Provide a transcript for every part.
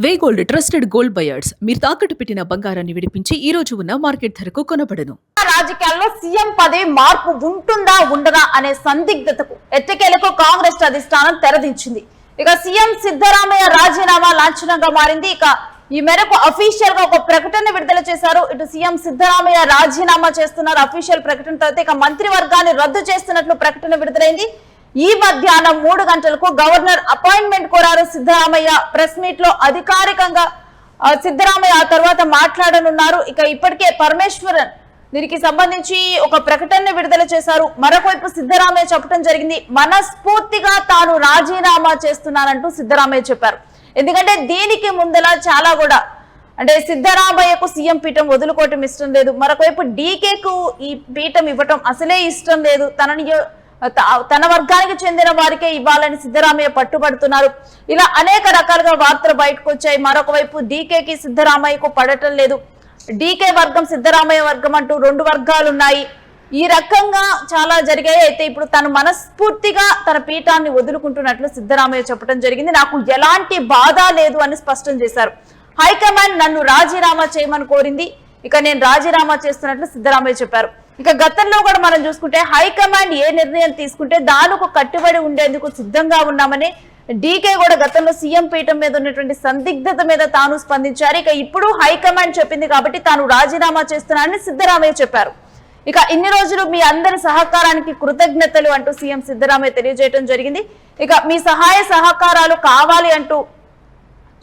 వే gold trusted gold buyers మీరు తాకట్టు పెట్టిన బంగారాన్ని విడిపించి ఈ రోజు ఉన్న మార్కెట్ ధరకు కొనబడను. రాజకీయాల్లో సీఎం పదవి మార్పు ఉంటుందా ఉండదా అనే సందిగ్ధతకు ఎట్టకేలకు కాంగ్రెస్ అధిష్టానం తెరదించింది. ఇక సీఎం సిద్ధరామయ్య రాజీనామా లాంఛనంగా మారింది. ఇక ఈ మేరకు అఫీషియల్ గా ఒక ప్రకటన విడుదల చేశారు. ఇటు సీఎం సిద్ధరామయ్య రాజీనామా చేస్తున్నారు. అఫీషియల్ ప్రకటన తర్వాత ఇక మంత్రివర్గాన్ని రద్దు చేస్తున్నట్లు ప్రకటన విడుదలైంది. ఈ మధ్యాహ్నం 3 గంటలకు గవర్నర్ అపాయింట్మెంట్ కోరారు సిద్ధరామయ్య. ప్రెస్ మీట్ లో అధికారికంగా సిద్ధరామయ్య ఆ తర్వాత మాట్లాడనున్నారు. ఇక ఇప్పటికే పరమేశ్వరన్ దీనికి సంబంధించి ఒక ప్రకటన విడుదల చేశారు. మరొకవైపు సిద్ధరామయ్య చెప్పడం జరిగింది, మనస్ఫూర్తిగా తాను రాజీనామా చేస్తున్నానంటూ సిద్ధరామయ్య చెప్పారు. ఎందుకంటే దీనికి ముందల చాలా కూడా అంటే సిద్ధరామయ్యకు సీఎం పీఠం వదులుకోవటం ఇష్టం లేదు, మరొకవైపు డీకేకు ఈ పీఠం ఇవ్వటం అసలే ఇష్టం లేదు, తన వర్గానికి చెందిన వారికే ఇవ్వాలని సిద్ధరామయ్య పట్టుబడుతున్నారు. ఇలా అనేక రకాలుగా వార్తలు బయటకు వచ్చాయి. మరొక వైపు డీకేకి సిద్ధరామయ్యకు పడటం లేదు, డీకే వర్గం సిద్ధరామయ్య వర్గం అంటూ 2 వర్గాలు ఉన్నాయి. ఈ రకంగా చాలా జరిగాయి. అయితే ఇప్పుడు తను మనస్ఫూర్తిగా తన పీఠాన్ని వదులుకుంటున్నట్లు సిద్ధరామయ్య చెప్పడం జరిగింది. నాకు ఎలాంటి బాధ లేదు అని స్పష్టం చేశారు. హైకమాండ్ నన్ను రాజీనామా చేయమని కోరింది, ఇక నేను రాజీనామా చేస్తున్నట్లు సిద్ధరామయ్య చెప్పారు. ఇక గతంలో కూడా మనం చూసుకుంటే హైకమాండ్ ఏ నిర్ణయం తీసుకుంటే దానికి కట్టుబడి ఉండేందుకు సిద్ధంగా ఉన్నామని డీకే కూడా గతంలో సీఎం పీఠం మీద ఉన్నటువంటి సందిగ్ధత మీద తాను స్పందించారు. ఇక ఇప్పుడు హైకమాండ్ చెప్పింది కాబట్టి తాను రాజీనామా చేస్తున్నానని సిద్ధరామయ్య చెప్పారు. ఇక ఇన్ని రోజులు మీ అందరి సహకారానికి కృతజ్ఞతలు అంటూ సీఎం సిద్ధరామయ్య తెలియజేయడం జరిగింది. ఇక మీ సహాయ సహకారాలు కావాలి అంటూ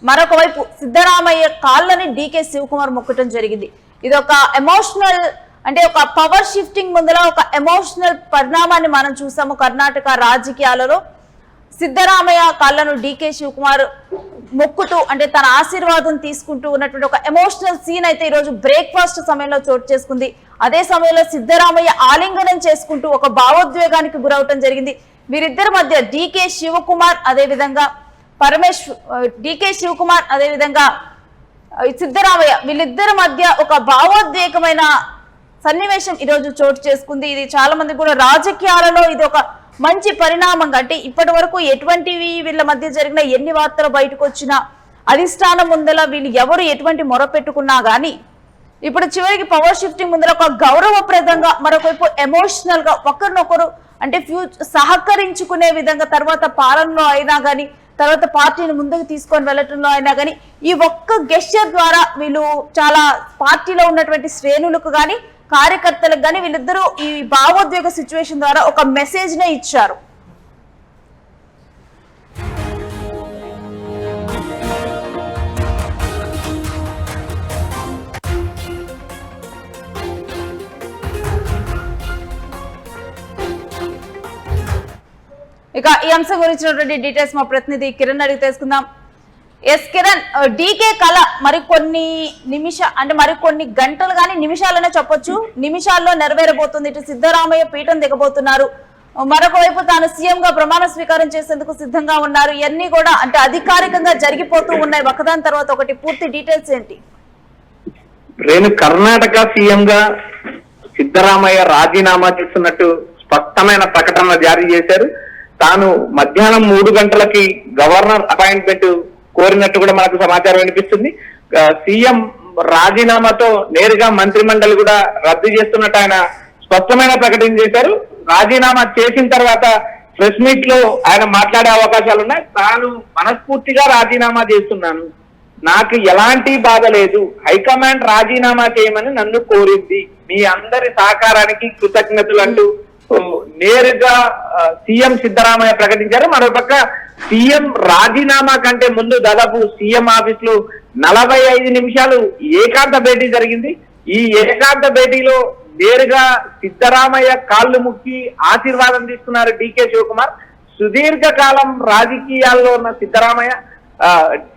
మరొక వైపు సిద్ధరామయ్య కాళ్ళని డీకే శివకుమార్ మొక్కటం జరిగింది. ఇది ఒక ఎమోషనల్ అంటే ఒక పవర్ షిఫ్టింగ్ ముందర ఒక ఎమోషనల్ పరిణామాన్ని మనం చూసాము కర్ణాటక రాజకీయాలలో. సిద్ధరామయ్య కాళ్ళను డీకే శివకుమార్ మొక్కుతూ అంటే తన ఆశీర్వాదం తీసుకుంటూ ఉన్నటువంటి ఒక ఎమోషనల్ సీన్ అయితే ఈరోజు బ్రేక్ఫాస్ట్ సమయంలో చోటు చేసుకుంది. అదే సమయంలో సిద్ధరామయ్య ఆలింగనం చేసుకుంటూ ఒక భావోద్వేగానికి గురవటం జరిగింది. వీరిద్దరి మధ్య డీకే శివకుమార్ అదేవిధంగా సిద్ధరామయ్య వీళ్ళిద్దరి మధ్య ఒక భావోద్వేగమైన సన్నివేశం ఈరోజు చోటు చేసుకుంది. ఇది చాలా మంది కూడా రాజకీయాలలో ఇది ఒక మంచి పరిణామంగా అంటే ఇప్పటి వరకు ఎటువంటివి వీళ్ళ మధ్య జరిగిన ఎన్ని వార్తలు బయటకు వచ్చినా అధిష్టానం ముందల వీళ్ళు ఎవరు ఎటువంటి మొర పెట్టుకున్నా గానీ ఇప్పుడు చివరికి పవర్ షిఫ్టింగ్ ముందర ఒక గౌరవప్రదంగా మరొకవైపు ఎమోషనల్ గా ఒకరినొకరు అంటే సహకరించుకునే విధంగా తర్వాత పాలనలో అయినా గానీ తర్వాత పార్టీని ముందుకు తీసుకొని వెళ్ళటంలో అయినా కానీ ఈ ఒక్క గెస్చర్ ద్వారా వీళ్ళు చాలా పార్టీలో ఉన్నటువంటి శ్రేణులకు కానీ కార్యకర్తలకు కానీ వీళ్ళిద్దరూ ఈ భావోద్వేగ సిచ్యువేషన్ ద్వారా ఒక మెసేజ్ నే ఇచ్చారు. ఇక ఈ అంశం గురించినటువంటి డీటెయిల్స్ మా ప్రతినిధి కిరణ్ అడిగి తెలుసుకుందాం. ఎస్ కిరణ్, డీకే కళ మరికొన్ని గంటలు కానీ నిమిషాలనే చెప్పొచ్చు, నిమిషాల్లో నెరవేరబోతుంది. ఇటు సిద్ధరామయ్య పీఠం దిగబోతున్నారు, మరొక వైపు తాను సీఎం గా ప్రమాణ స్వీకారం చేసేందుకు సిద్ధంగా ఉన్నారు. ఇవన్నీ కూడా అంటే అధికారికంగా జరిగిపోతూ ఉన్నాయి ఒకదాని తర్వాత ఒకటి. పూర్తి డీటెయిల్స్ ఏంటి? కర్ణాటక సీఎం గా సిద్ధరామయ్య రాజీనామా చేస్తున్నట్టు స్పష్టమైన ప్రకటన జారీ చేశారు. తాను మధ్యాహ్నం 3 గంటలకి గవర్నర్ అపాయింట్మెంట్ కోరినట్టు కూడా మనకు సమాచారం వినిపిస్తుంది. సీఎం రాజీనామాతో నేరుగా మంత్రిమండలి కూడా రద్దు చేస్తున్నట్టు ఆయన స్పష్టమైన ప్రకటన చేశారు. రాజీనామా చేసిన తర్వాత ప్రెస్ మీట్ లో ఆయన మాట్లాడే అవకాశాలు ఉన్నాయి. తాను మనస్ఫూర్తిగా రాజీనామా చేస్తున్నాను, నాకు ఎలాంటి బాధ లేదు, హైకమాండ్ రాజీనామా చేయమని నన్ను కోరింది, మీ అందరి సహకారానికి కృతజ్ఞతలు అంటూ నేరుగా సీఎం సిద్ధరామయ్య ప్రకటించారు. మరోపక్క సీఎం రాజీనామా కంటే ముందు దాదాపు సీఎం ఆఫీస్ లో 45 నిమిషాలు ఏకాంత భేటీ జరిగింది. ఈ ఏకాంత భేటీలో నేరుగా సిద్ధరామయ్య కాళ్ళు ముక్కి ఆశీర్వాదం తీసుకున్నారు డీకే శివకుమార్. సుదీర్ఘకాలం రాజకీయాల్లో ఉన్న సిద్ధరామయ్య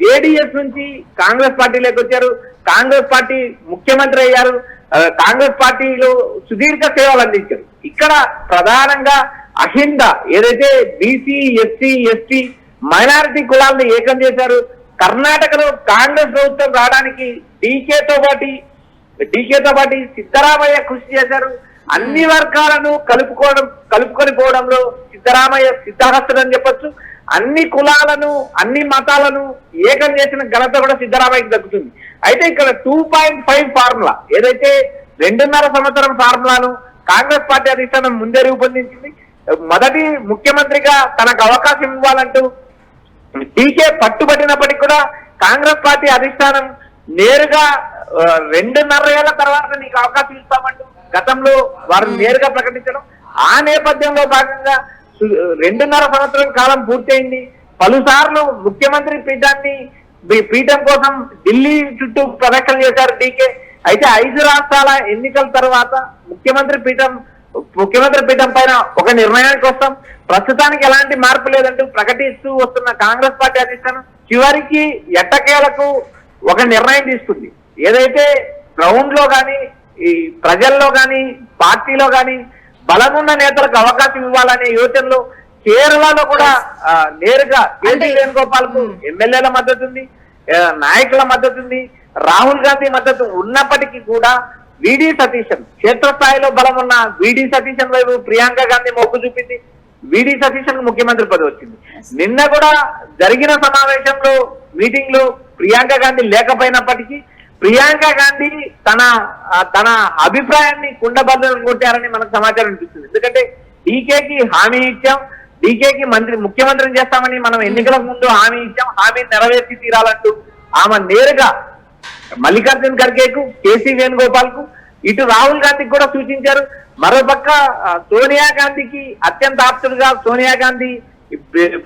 జేడీఎస్ నుంచి కాంగ్రెస్ పార్టీలోకి వచ్చారు, కాంగ్రెస్ పార్టీ ముఖ్యమంత్రి అయ్యారు, కాంగ్రెస్ పార్టీలో సుదీర్ఘ సేవలు అందించారు. ఇక్కడ ప్రధానంగా అహింద ఏదైతే బీసీ ఎస్సీ ఎస్టీ మైనారిటీ కులాలను ఏకం చేశారు. కర్ణాటకలో కాంగ్రెస్ ప్రభుత్వం రావడానికి డీకేతో పాటు సిద్ధరామయ్య కృషి చేశారు. అన్ని వర్గాలను కలుపుకొని పోవడంలో సిద్ధరామయ్య సిద్ధహస్తుడని చెప్పొచ్చు. అన్ని కులాలను అన్ని మతాలను ఏకం చేసిన ఘనత కూడా సిద్ధరామయ్యకి దక్కుతుంది. అయితే ఇక్కడ 2.5 ఫార్ములా ఏదైతే 2.5 సంవత్సరం ఫార్ములాను కాంగ్రెస్ పార్టీ అధిష్టానం ముందే రూపొందించింది. మొదటి ముఖ్యమంత్రిగా తనకు అవకాశం ఇవ్వాలంటూ డీకే పట్టుబట్టినప్పటికీ కూడా కాంగ్రెస్ పార్టీ అధిష్టానం నేరుగా 2.5 ఏళ్ల తర్వాత నీకు అవకాశం ఇస్తామంటూ గతంలో వారు నేరుగా ప్రకటించడం, ఆ నేపథ్యంలో భాగంగా 2.5 సంవత్సరం కాలం పూర్తయింది. పలుసార్లు ముఖ్యమంత్రి పీఠం కోసం ఢిల్లీ చుట్టూ ప్రదక్షిణ చేశారు డీకే. అయితే 5 రాష్ట్రాల ఎన్నికల తర్వాత ముఖ్యమంత్రి పీఠం పైన ఒక నిర్ణయానికి వస్తాం, ప్రస్తుతానికి ఎలాంటి మార్పు లేదంటూ ప్రకటిస్తూ వస్తున్న కాంగ్రెస్ పార్టీ అధిష్టానం చివరికి ఎట్టకేలకు ఒక నిర్ణయం తీసుకుంది. ఏదైతే గ్రౌండ్ లో గాని ఈ ప్రజల్లో గాని పార్టీలో గాని బలమున్న నేతలకు అవకాశం ఇవ్వాలనే యోచనలో కేరళలో కూడా నేరుగా కేసీ వేణుగోపాల్ కు ఎమ్మెల్యేల మద్దతు ఉంది, నాయకుల మద్దతు ఉంది, రాహుల్ గాంధీ మద్దతు ఉన్నప్పటికీ కూడా విడి సతీశన్ క్షేత్రస్థాయిలో బలం ఉన్న విడి సతీశన్ వైపు ప్రియాంక గాంధీ మొగ్గు చూపింది. విడి సతీశన్ ముఖ్యమంత్రి పదవి వచ్చింది. నిన్న కూడా జరిగిన సమావేశంలో మీటింగ్ లో ప్రియాంక గాంధీ లేకపోయినప్పటికీ ప్రియాంక గాంధీ తన అభిప్రాయాన్ని కుండబద్దలు కొట్టారని మనకు సమాచారం అనిపిస్తుంది. ఎందుకంటే డీకేకి హామీ ఇచ్చాం, డీకేకి ముఖ్యమంత్రిని చేస్తామని మనం ఎన్నికలకు ముందు హామీ ఇచ్చాం, హామీ నెరవేర్చి తీరాలంటూ ఆమె నేరుగా మల్లికార్జున్ ఖర్గేకు, కేసీ వేణుగోపాల్ కు, ఇటు రాహుల్ గాంధీకి కూడా సూచించారు. మరోపక్క సోనియా గాంధీకి అత్యంత ఆప్తుడుగా సోనియా గాంధీ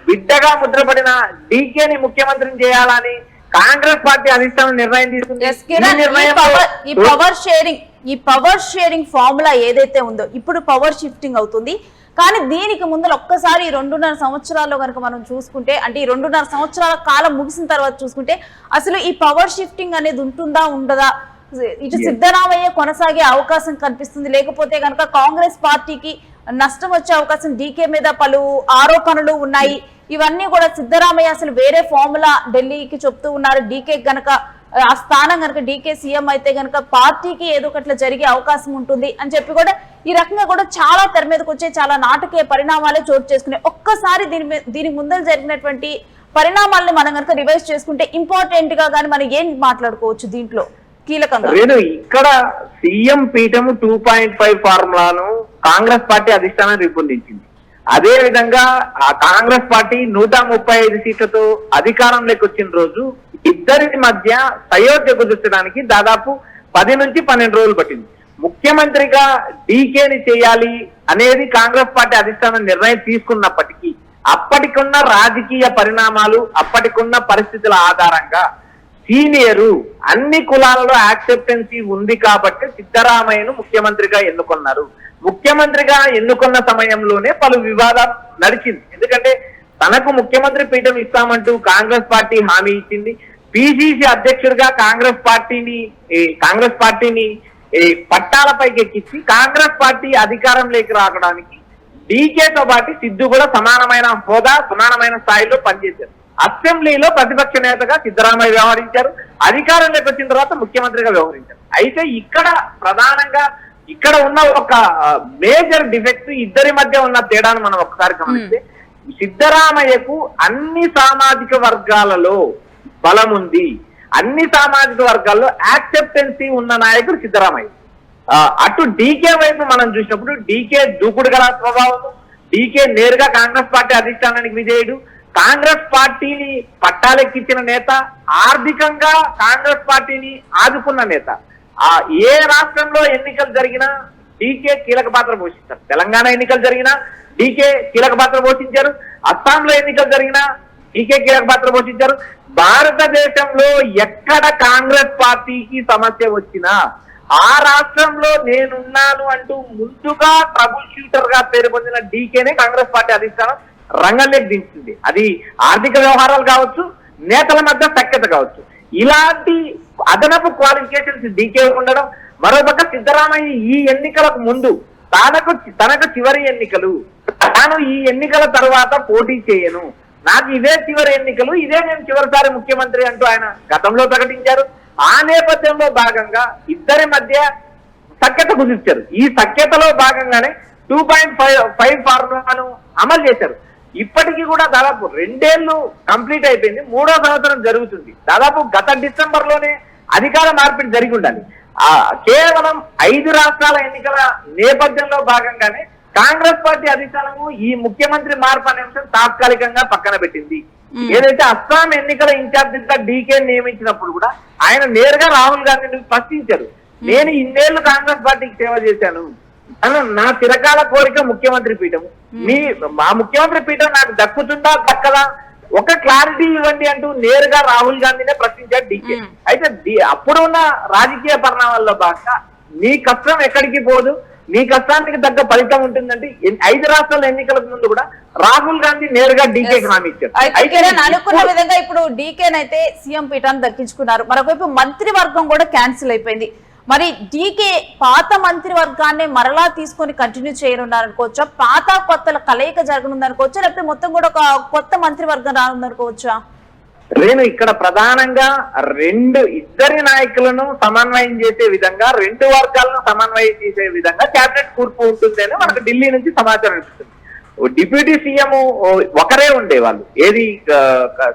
బిడ్డగా ముద్రపడిన డీకేని ముఖ్యమంత్రిని చేయాలని కాంగ్రెస్ పార్టీ అధిష్టానం నిర్ణయం తీసుకుంది. ఈ పవర్ షేరింగ్ ఫార్ములా ఏదైతే ఉందో ఇప్పుడు పవర్ షిఫ్టింగ్ అవుతుంది. కానీ దీనికి ముందర ఒక్కసారి 2.5 సంవత్సరాల్లో కనుక మనం చూసుకుంటే, అంటే ఈ 2.5 సంవత్సరాల కాలం ముగిసిన తర్వాత చూసుకుంటే అసలు ఈ పవర్ షిఫ్టింగ్ అనేది ఉంటుందా ఉండదా, ఇటు సిద్ధరామయ్య కొనసాగే అవకాశం కనిపిస్తుంది, లేకపోతే కనుక కాంగ్రెస్ పార్టీకి నష్టం వచ్చే అవకాశం, డీకే మీద పలు ఆరోపణలు ఉన్నాయి. ఇవన్నీ కూడా సిద్ధరామయ్య అసలు వేరే ఫార్ములా ఢిల్లీకి చెప్తూ ఉన్నారు. డీకే గనక ఆ స్థానం కనుక డీకే సీఎం అయితే గనక పార్టీకి ఏదో ఒకట్లా జరిగే అవకాశం ఉంటుంది అని చెప్పి కూడా ఈ రకంగా కూడా చాలా తెర మీదకి వచ్చే చాలా నాటకీయ పరిణామాలే చోటు చేసుకున్నాయి. ఒక్కసారి దీని ముందర జరిగినటువంటి పరిణామాలని మనం కనుక రివైజ్ చేసుకుంటే ఇంపార్టెంట్ గా కానీ మనం ఏం మాట్లాడుకోవచ్చు దీంట్లో కీలకంగా? ఇక్కడ సీఎం పీఠము 2.5 ఫార్ములాను కాంగ్రెస్ పార్టీ అధిష్టానం రూపొందించింది. అదే విధంగా ఆ కాంగ్రెస్ పార్టీ 135 సీట్లతో అధికారంలోకి వచ్చిన రోజు ఇద్దరి మధ్య సయోధ్య కుదర్చడానికి దాదాపు 10 నుంచి 12 రోజులు పట్టింది. ముఖ్యమంత్రిగా డీకేని చేయాలి అనేది కాంగ్రెస్ పార్టీ అధిష్టానం నిర్ణయం తీసుకున్నప్పటికీ అప్పటికున్న రాజకీయ పరిణామాలు, అప్పటికున్న పరిస్థితుల ఆధారంగా సీనియరు అన్ని కులాలలో యాక్సెప్టెన్సీ ఉంది కాబట్టి సిద్ధరామయ్యను ముఖ్యమంత్రిగా ఎన్నుకున్నారు. ముఖ్యమంత్రిగా ఎన్నుకున్న సమయంలోనే పలు వివాదాలు నడిచింది. ఎందుకంటే తనకు ముఖ్యమంత్రి పీఠం ఇస్తామంటూ కాంగ్రెస్ పార్టీ హామీ ఇచ్చింది. పిసిసి అధ్యక్షుడిగా కాంగ్రెస్ పార్టీని పట్టాలపైకి ఎక్కించి కాంగ్రెస్ పార్టీ అధికారంలోకి రావడానికి డీకేతో పాటు సిద్ధు కూడా సమానమైన హోదా, సమానమైన స్థాయిలో పనిచేశారు. అసెంబ్లీలో ప్రతిపక్ష నేతగా సిద్ధరామయ్య వ్యవహరించారు, అధికారంలోకి వచ్చిన తర్వాత ముఖ్యమంత్రిగా వ్యవహరించారు. అయితే ఇక్కడ ప్రధానంగా ఇక్కడ ఉన్న ఒక మేజర్ డిఫెక్ట్, ఇద్దరి మధ్య ఉన్న తేడాను మనం ఒకసారి గమనిస్తే, సిద్ధరామయ్యకు అన్ని సామాజిక వర్గాలలో బలం ఉంది, అన్ని సామాజిక వర్గాల్లో యాక్సెప్టెన్సీ ఉన్న నాయకుడు సిద్ధరామయ్య. అటు డీకే వైపు మనం చూసినప్పుడు డీకే దూకుడు గల స్వభావం, డీకే నేరుగా కాంగ్రెస్ పార్టీ అధిష్టానానికి విజయుడు, కాంగ్రెస్ పార్టీని పట్టాలెక్కించిన నేత, ఆర్థికంగా కాంగ్రెస్ పార్టీని ఆదుకున్న నేత. ఏ రాష్ట్రంలో ఎన్నికలు జరిగినా డీకే కీలక పాత్ర పోషిస్తారు. తెలంగాణ ఎన్నికలు జరిగినా డీకే కీలక పాత్ర పోషించారు, అస్సాంలో ఎన్నికలు జరిగినా డీకే కీలక పాత్ర పోషించారు. భారతదేశంలో ఎక్కడ కాంగ్రెస్ పార్టీకి సమస్య వచ్చినా ఆ రాష్ట్రంలో నేనున్నాను అంటూ ముందుగా ట్రబుల్ షూటర్ గా పేరు పొందిన డీకేనే కాంగ్రెస్ పార్టీ అధిష్టానం రంగంలోకి దించింది. అది ఆర్థిక వ్యవహారాలు కావచ్చు, నేతల మధ్య సఖ్యత కావచ్చు. ఇలాంటి అదనపు క్వాలిఫికేషన్స్ డీకే ఉండడం. మరోపక్క సిద్ధరామయ్య ఈ ఎన్నికలకు ముందు తనకు చివరి ఎన్నికలు, తాను ఈ ఎన్నికల తర్వాత పోటీ చేయను, నాకు ఇదే చివరి ఎన్నికలు, ఇదే నేను చివరిసారి ముఖ్యమంత్రి అంటూ ఆయన గతంలో ప్రకటించారు. ఆ నేపథ్యంలో భాగంగా ఇద్దరి మధ్య సఖ్యత కుదిర్చారు. ఈ సఖ్యతలో భాగంగానే 2.5 ఫార్ములాను అమలు చేశారు. ఇప్పటికీ కూడా దాదాపు 2 ఏళ్లు కంప్లీట్ అయిపోయింది, 3వ సంవత్సరం జరుగుతుంది. దాదాపు గత డిసెంబర్ లోనే అధికార మార్పిడి జరిగి ఉండాలి. కేవలం 5 రాష్ట్రాల ఎన్నికల నేపథ్యంలో భాగంగానే కాంగ్రెస్ పార్టీ అధిష్టానము ఈ ముఖ్యమంత్రి మార్పు అనే అంశం తాత్కాలికంగా పక్కన పెట్టింది. ఏదైతే అస్సాం ఎన్నికల ఇన్ఛార్జిగా డీకే నియమించినప్పుడు కూడా ఆయన నేరుగా రాహుల్ గాంధీని ప్రశ్నించారు. నేను ఇన్నేళ్లు కాంగ్రెస్ పార్టీకి సేవ చేశాను, నా చిరకాల కోరిక ముఖ్యమంత్రి పీఠం, మా ముఖ్యమంత్రి పీఠం నాకు దక్కుతుందా దక్కదా, ఒక క్లారిటీ ఇవ్వండి అంటూ నేరుగా రాహుల్ గాంధీనే ప్రశ్నించారు డీకే. అయితే అప్పుడు ఉన్న రాజకీయ పరిణామాల్లో భాగంగా నీ కష్టం ఎక్కడికి పోదు, నీ కష్టానికి తగ్గ ఫలితం ఉంటుందంటే 5 రాష్ట్రాల ఎన్నికలకు ముందు కూడా రాహుల్ గాంధీ నేరుగా డీకేకి హామీ ఇచ్చారు. అనుకున్న విధంగా ఇప్పుడు డీకేనైతే సీఎం పీఠాన్ని దక్కించుకున్నారు. మరొకవైపు మంత్రివర్గం కూడా క్యాన్సిల్ అయిపోయింది. మరి డీకే పాత మంత్రివర్గాన్ని మరలా తీసుకొని కంటిన్యూ చేయనున్నారనుకోవచ్చా, పాత కొత్తల కలయిక జరగనుందనుకోవచ్చా, లేకపోతే మొత్తం కూడా ఒక కొత్త మంత్రివర్గం రానుందనుకోవచ్చా? నేను ఇక్కడ ప్రధానంగా ఇద్దరి నాయకులను సమన్వయం చేసే విధంగా, 2 వర్గాలను సమన్వయం చేసే విధంగా క్యాబినెట్ కూర్పు ఉంటుంది అని మనకు ఢిల్లీ నుంచి సమాచారం ఇస్తుంది. డిప్యూటీ సీఎం ఒకరే ఉండేవాళ్ళు, ఏది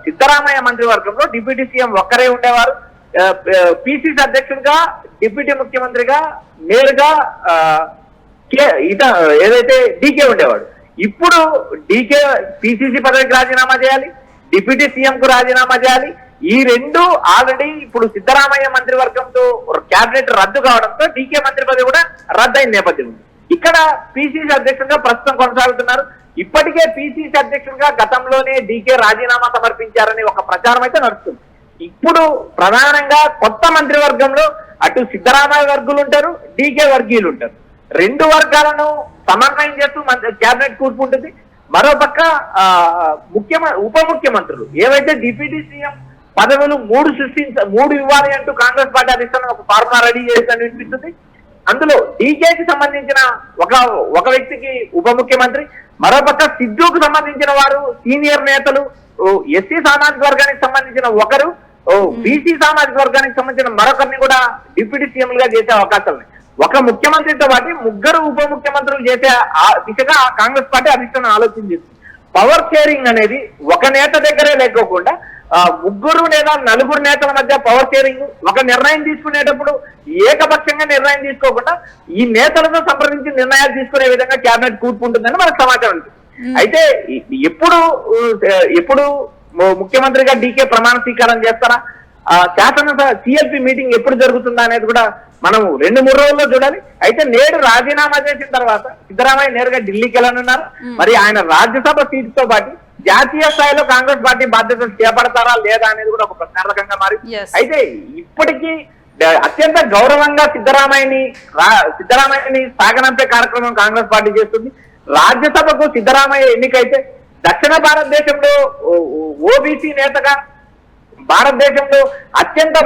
సిద్ధరామయ్య మంత్రివర్గంలో డిప్యూటీ సీఎం ఒక్కరే ఉండేవారు. పిసిసి అధ్యక్షుడిగా డిప్యూటీ ముఖ్యమంత్రిగా నేరుగా ఏదైతే డీకే ఉండేవాడు. ఇప్పుడు డీకే పిసిసి పదవికి రాజీనామా చేయాలి, డిప్యూటీ సీఎం కు రాజీనామా చేయాలి. ఈ 2 ఆల్రెడీ ఇప్పుడు సిద్ధరామయ్య మంత్రివర్గంతో క్యాబినెట్ రద్దు కావడంతో డీకే మంత్రి పదవి కూడా రద్దయిన నేపథ్యం ఉంది. ఇక్కడ పిసిసి అధ్యక్షుడిగా ప్రస్తుతం కొనసాగుతున్నారు. ఇప్పటికే పిసిసి అధ్యక్షుడిగా గతంలోనే డీకే రాజీనామా సమర్పించారని ఒక ప్రచారం అయితే నడుస్తుంది. ఇప్పుడు ప్రధానంగా కొత్త మంత్రివర్గంలో అటు సిద్ధరామయ్య వర్గులు ఉంటారు, డీకే వర్గీయులు ఉంటారు. 2 వర్గాలను సమన్వయం చేస్తూ క్యాబినెట్ కూర్పు ఉంటుంది. మరోపక్క ఉప ముఖ్యమంత్రులు ఏవైతే డిప్యూటీ సీఎం పదవులు 3 ఇవ్వాలి అంటూ కాంగ్రెస్ పార్టీ అధిష్టానం ఒక ఫార్ములా రెడీ చేసిందని వినిపిస్తుంది. అందులో డీకేకి సంబంధించిన ఒక వ్యక్తికి ఉప ముఖ్యమంత్రి, మరోపక్క సిద్ధుకు సంబంధించిన వారు సీనియర్ నేతలు, ఎస్సీ సామాజిక వర్గానికి సంబంధించిన ఒకరు, బీసీ సామాజిక వర్గానికి సంబంధించిన మరొకరిని కూడా డిప్యూటీ సీఎంలుగా చేసే అవకాశాలు ఉన్నాయి. ఒక ముఖ్యమంత్రితో పాటు 3 ఉప ముఖ్యమంత్రులు చేసే దిశగా కాంగ్రెస్ పార్టీ అధిష్టానం ఆలోచించింది. పవర్ షేరింగ్ అనేది ఒక నేత దగ్గరే లేకోకుండా 3 లేదా 4 నేతల మధ్య పవర్ షేరింగ్, ఒక నిర్ణయం తీసుకునేటప్పుడు ఏకపక్షంగా నిర్ణయం తీసుకోకుండా ఈ నేతలతో సంప్రదించి నిర్ణయాలు తీసుకునే విధంగా క్యాబినెట్ కూర్పు ఉంటుందని మనకు సమాచారం ఉంది. అయితే ఎప్పుడు ముఖ్యమంత్రిగా డీకే ప్రమాణ స్వీకారం చేస్తారా, శాసనసభ సిఎల్పి మీటింగ్ ఎప్పుడు జరుగుతుందా అనేది కూడా మనం 2-3 రోజుల్లో చూడాలి. అయితే నేడు రాజీనామా చేసిన తర్వాత సిద్ధరామయ్య నేరుగా ఢిల్లీకి వెళ్ళనున్నారు. మరి ఆయన రాజ్యసభ సీటుతో పాటు జాతీయ స్థాయిలో కాంగ్రెస్ పార్టీ బాధ్యతలు చేపడతారా లేదా అనేది కూడా ఒక ప్రశ్నార్థకంగా మారి. అయితే ఇప్పటికీ అత్యంత గౌరవంగా సిద్ధరామయ్యని సాగనంపే కార్యక్రమం కాంగ్రెస్ పార్టీ చేస్తుంది. రాజ్యసభకు సిద్ధరామయ్య ఎన్నికైతే దక్షిణ భారతదేశంలో ఓబీసీ నేతగా, భారతదేశంలో అత్యంత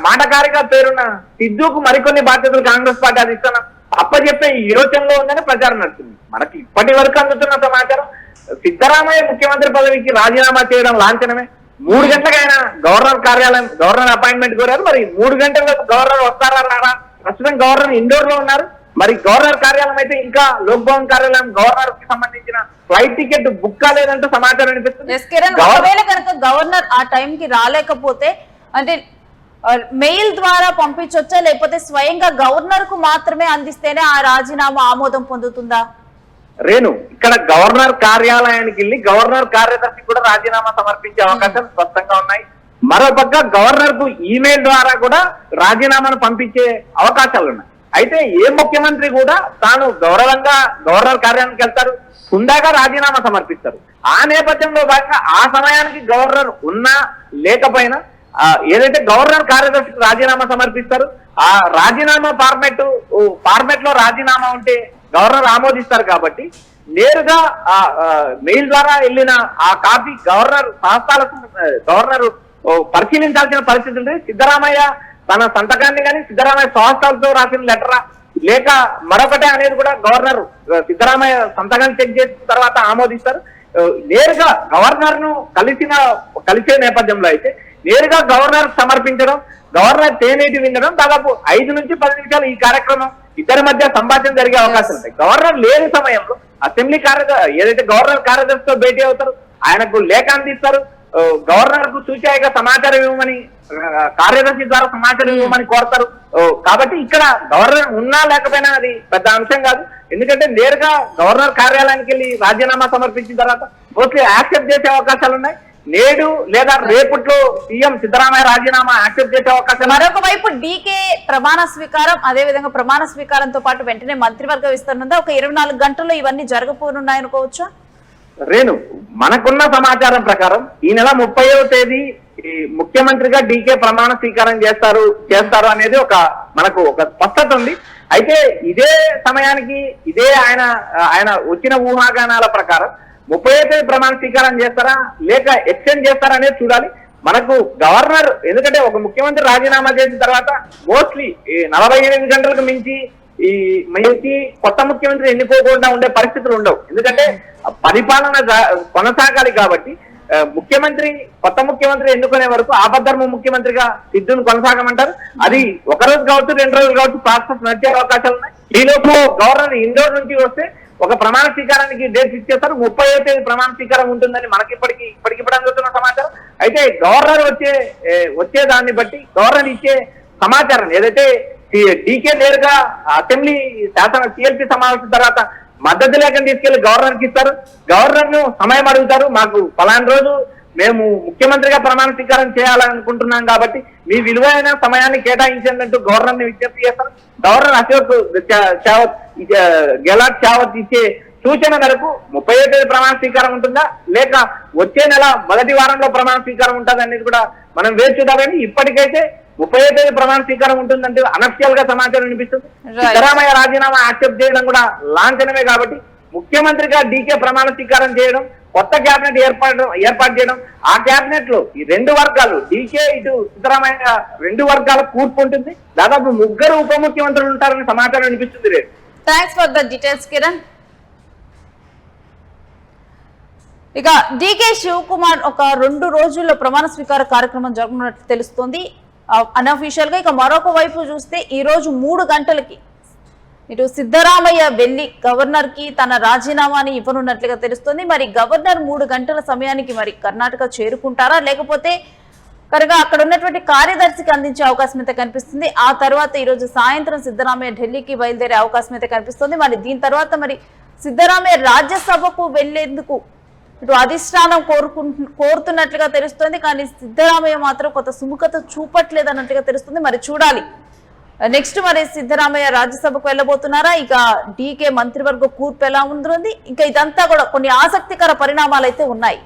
మాటకారిగా పేరున్న సిద్ధుకు మరికొన్ని బాధ్యతలు కాంగ్రెస్ పార్టీ అధిష్టానం అప్పచెప్పే యోచనలో ఉందని ప్రచారం నడుస్తుంది. మనకి ఇప్పటి వరకు అందుతున్న సమాచారం సిద్ధరామయ్య ముఖ్యమంత్రి పదవికి రాజీనామా చేయడం లాంఛనమే. 3 గంటలకు ఆయన గవర్నర్ అపాయింట్మెంట్ కోరారు. మరి 3 గంటలకు గవర్నర్ వస్తారా రారా? ప్రస్తుతం గవర్నర్ ఇండోర్ లో ఉన్నారు. మరి గవర్నర్ కార్యాలయం అయితే ఇంకా లోక్ భవన్ కార్యాలయం గవర్నర్ కి సంబంధించిన ఫ్లైట్ టికెట్ బుక్ కాలేదంటూ సమాచారం అనిపిస్తుంది. ఒకవేళ కనుక గవర్నర్ ఆ టైం కి రాలేకపోతే అంటే మెయిల్ ద్వారా పంపించొచ్చా, లేకపోతే స్వయంగా గవర్నర్ కు మాత్రమే అందిస్తేనే ఆ రాజీనామా ఆమోదం పొందుతుందా? రేణు, ఇక్కడ గవర్నర్ కార్యాలయానికి వెళ్ళి గవర్నర్ కార్యదర్శి కూడా రాజీనామా సమర్పించే అవకాశాలు స్పష్టంగా ఉన్నాయి. మరోపక్క గవర్నర్ కు ఈమెయిల్ ద్వారా కూడా రాజీనామాను పంపించే అవకాశాలు ఉన్నాయి. అయితే ఏ ముఖ్యమంత్రి కూడా తాను గౌరవంగా గవర్నర్ కార్యాలయానికి వెళ్తారు, హుందాగా రాజీనామా సమర్పిస్తారు. ఆ నేపథ్యంలో భాగంగా ఆ సమయానికి గవర్నర్ ఉన్నా లేకపోయినా ఏదైతే గవర్నర్ కార్యదర్శికి రాజీనామా సమర్పిస్తారు, ఆ రాజీనామా ఫార్మెట్ లో రాజీనామా ఉంటే గవర్నర్ ఆమోదిస్తారు. కాబట్టి నేరుగా మెయిల్ ద్వారా వెళ్ళిన ఆ కాపీ గవర్నర్ పరిశీలించాల్సిన పరిస్థితి ఉంది. సిద్ధరామయ్య తన సంతకాన్ని కానీ సిద్ధరామయ్య స్వహస్తాలతో రాసిన లెటరా లేక మరొకటే అనేది కూడా గవర్నర్ సిద్ధరామయ్య సంతకాన్ని చెక్ చేసిన తర్వాత ఆమోదిస్తారు. నేరుగా గవర్నర్ ను కలిసే నేపథ్యంలో అయితే నేరుగా గవర్నర్ సమర్పించడం, గవర్నర్ తేనేటి వినడం, దాదాపు 5 నుంచి 10 నిమిషాలు ఈ కార్యక్రమం ఇద్దరి మధ్య సంభాషణ జరిగే అవకాశం ఉంటాయి. గవర్నర్ లేని సమయంలో అసెంబ్లీ ఏదైతే గవర్నర్ కార్యదర్శితో భేటీ అవుతారు, ఆయనకు లేఖ అందిస్తారు, గవర్నర్ కు సూచనగా సమాచారం ఇవ్వమని కార్యదర్శి ద్వారా సమాచారం ఇవ్వమని కోరతారు. కాబట్టి ఇక్కడ గవర్నర్ ఉన్నా లేకపోయినా అది పెద్ద అంశం కాదు. ఎందుకంటే నేరుగా గవర్నర్ కార్యాలయానికి వెళ్ళి రాజీనామా సమర్పించిన తర్వాత మోస్ట్లీ యాక్సెప్ట్ చేసే అవకాశాలు ఉన్నాయి. నేడు లేదా రేపట్లో సీఎం సిద్ధరామయ్య రాజీనామా యాక్సెప్ట్ చేసే అవకాశం. మరొక వైపు డీకే ప్రమాణ స్వీకారం, అదే విధంగా ప్రమాణ స్వీకారంతో పాటు వెంటనే మంత్రివర్గ విస్తరణ ఒక 24 గంటల్లో ఇవన్నీ జరగబోనున్నాయనుకోవచ్చా? రేణు, మనకున్న సమాచారం ప్రకారం ఈ నెల 30వ తేదీ ముఖ్యమంత్రిగా డీకే ప్రమాణ స్వీకారం చేస్తారు అనేది మనకు ఒక స్పష్టత ఉంది. అయితే ఇదే సమయానికి ఆయన వచ్చిన ఊహాగానాల ప్రకారం 30వ తేదీ ప్రమాణ స్వీకారం చేస్తారా లేక ఎక్స్టెండ్ చేస్తారా అనేది చూడాలి. మనకు గవర్నర్, ఎందుకంటే ఒక ముఖ్యమంత్రి రాజీనామా చేసిన తర్వాత మోస్ట్లీ 48 గంటలకు మించి కొత్త ముఖ్యమంత్రి ఎన్నుకోకుండా ఉండే పరిస్థితులు ఉండవు. ఎందుకంటే పరిపాలన కొనసాగాలి కాబట్టి కొత్త ముఖ్యమంత్రి ఎన్నుకునే వరకు ఆపద్ధర్మ ముఖ్యమంత్రిగా సిద్ధును కొనసాగమంటారు. అది ఒక రోజు కావచ్చు, 2 రోజులు కావచ్చు, ప్రాసెస్ నడిచే అవకాశాలు ఉన్నాయి. ఈలోపు గవర్నర్ ఇండోర్ నుంచి వస్తే ఒక ప్రమాణ స్వీకారానికి డేట్ ఫిక్స్ చేస్తారు. 30వ తేదీ ప్రమాణ స్వీకారం ఉంటుందని మనకి ఇప్పటికిప్పుడు అందుతున్న సమాచారం. అయితే గవర్నర్ వచ్చే దాన్ని బట్టి గవర్నర్ ఇచ్చే సమాచారం ఏదైతే డీకే నేరుగా అసెంబ్లీ సిఎల్పి సమావేశం తర్వాత మద్దతు లేఖను తీసుకెళ్లి గవర్నర్ కి ఇస్తారు. గవర్నర్ ను సమయం అడుగుతారు, మాకు పలానా రోజు మేము ముఖ్యమంత్రిగా ప్రమాణ స్వీకారం చేయాలనుకుంటున్నాం కాబట్టి మీ విలువైన సమయాన్ని కేటాయించండి అంటూ గవర్నర్ ని విజ్ఞప్తి చేస్తారు. గవర్నర్ అశోక్ గెహ్లాట్ చావత్ ఇచ్చే సూచన మేరకు 30వ తేదీ ప్రమాణ స్వీకారం ఉంటుందా లేక వచ్చే నెల మొదటి వారంలో ప్రమాణ స్వీకారం ఉంటుందా అనేది కూడా మనం వేచి చూడాలని. ఇప్పటికైతే 30వ తేదీ ప్రమాణ స్వీకారం ఉంటుందంటే అనఫిషియల్ గా సమాచారం వినిపిస్తుంది. సిద్ధరామయ్య రాజీనామా యాక్సెప్ట్ చేయడం కూడా లాంఛనమే కాబట్టి ముఖ్యమంత్రిగా డీకే ప్రమాణ స్వీకారం చేయడం, కొత్త కేబినెట్ ఏర్పాటు చేయడం, ఆ కేబినెట్ లో ఈ 2 వర్గాలు డీకే ఇటు సిద్ధరామయ్య 2 వర్గాల కూర్పు ఉంటుంది. దాదాపు 3 ఉప ముఖ్యమంత్రులు ఉంటారని సమాచారం వినిపిస్తుంది. Thanks for the details Kiran. ఇక డీకే శివకుమార్ ఒక 2 రోజుల్లో ప్రమాణ స్వీకార కార్యక్రమం జరగనున్నట్లు తెలుస్తోంది అనఫీషియల్ గా. ఇక మరొక వైపు చూస్తే ఈ రోజు 3 గంటలకి ఇటు సిద్ధరామయ్య వెళ్లి గవర్నర్ కి తన రాజీనామాని ఇవ్వనున్నట్లుగా తెలుస్తోంది. మరి గవర్నర్ 3 గంటల సమయానికి మరి కర్ణాటక చేరుకుంటారా లేకపోతే కనుక అక్కడ ఉన్నటువంటి కార్యదర్శికి అందించే అవకాశం అయితే కనిపిస్తుంది. ఆ తర్వాత ఈ రోజు సాయంత్రం సిద్ధరామయ్య ఢిల్లీకి బయలుదేరే అవకాశం అయితే కనిపిస్తుంది. మరి దీని తర్వాత మరి సిద్ధరామయ్య రాజ్యసభకు వెళ్లేందుకు ఇటు అధిష్టానం కోరుతున్నట్లుగా తెలుస్తుంది. కానీ సిద్ధరామయ్య మాత్రం కొంత సుముఖత చూపట్లేదు అన్నట్లుగా తెలుస్తుంది. మరి చూడాలి నెక్స్ట్ మరి సిద్ధరామయ్య రాజ్యసభకు వెళ్ళబోతున్నారా, ఇక డీకే మంత్రివర్గ కూర్పు ఎలా ఉంటుంది, ఇంకా ఇదంతా కూడా కొన్ని ఆసక్తికర పరిణామాలు అయితే ఉన్నాయి.